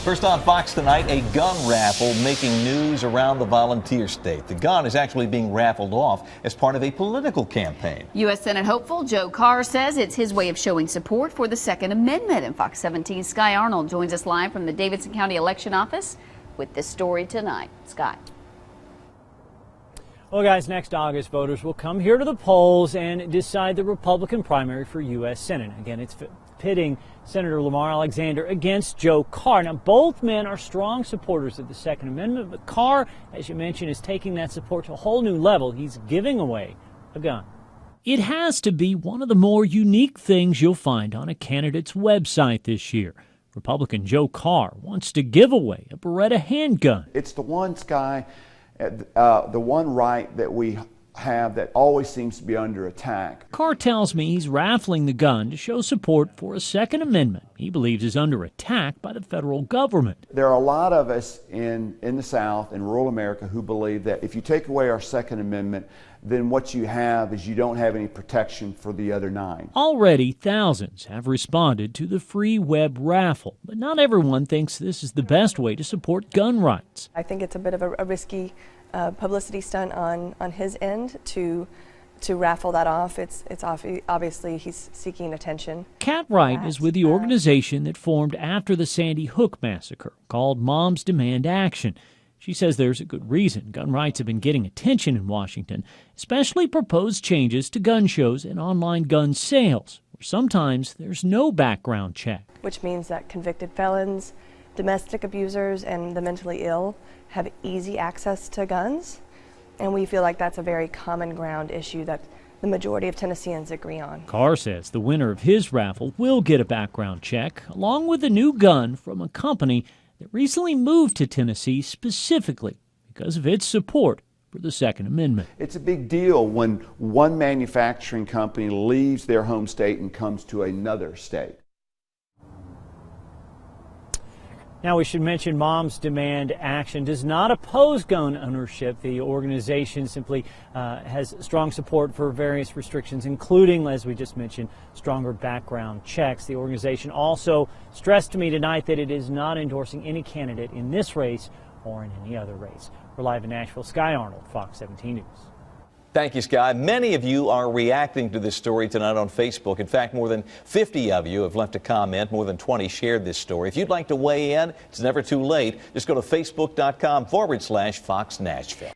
First on Fox tonight, a gun raffle making news around the volunteer state. The gun is actually being raffled off as part of a political campaign. U.S. Senate hopeful Joe Carr says it's his way of showing support for the Second Amendment. And Fox 17's Sky Arnold joins us live from the Davidson County Election Office with this story tonight. Scott. Well, guys, next August, voters will come here to the polls and decide the Republican primary for U.S. Senate. Again, it's pitting Senator Lamar Alexander against Joe Carr. Now, both men are strong supporters of the Second Amendment, but Carr, as you mentioned, is taking that support to a whole new level. He's giving away a gun. It has to be one of the more unique things you'll find on a candidate's website this year. Republican Joe Carr wants to give away a Beretta handgun. It's the one, Sky, the one right that we have that always seems to be under attack. Carr tells me he's raffling the gun to show support for a Second Amendment he believes is under attack by the federal government. There are a lot of us in the South, in rural America, who believe that if you take away our Second Amendment, then what you have is you don't have any protection for the other 9. Already, thousands have responded to the free web raffle, but not everyone thinks this is the best way to support gun rights. I think it's a bit of a risky publicity stunt on his end to raffle that off. It's obviously he's seeking attention. Kat Wright is with the organization that formed after the Sandy Hook massacre, called Moms Demand Action. She says there's a good reason gun rights have been getting attention in Washington, especially proposed changes to gun shows and online gun sales, where sometimes there's no background check. Which means that convicted felons, domestic abusers, and the mentally ill have easy access to guns, and we feel like that's a very common ground issue that the majority of Tennesseans agree on. Carr says the winner of his raffle will get a background check, along with a new gun from a company that recently moved to Tennessee specifically because of its support for the Second Amendment. It's a big deal when one manufacturing company leaves their home state and comes to another state. Now, we should mention Moms Demand Action does not oppose gun ownership. The organization simply has strong support for various restrictions, including, as we just mentioned, stronger background checks. The organization also stressed to me tonight that it is not endorsing any candidate in this race or in any other race. We're live in Nashville. Sky Arnold, Fox 17 News. Thank you, Sky. Many of you are reacting to this story tonight on Facebook. In fact, more than 50 of you have left a comment. More than 20 shared this story. If you'd like to weigh in, it's never too late. Just go to facebook.com/Fox Nashville.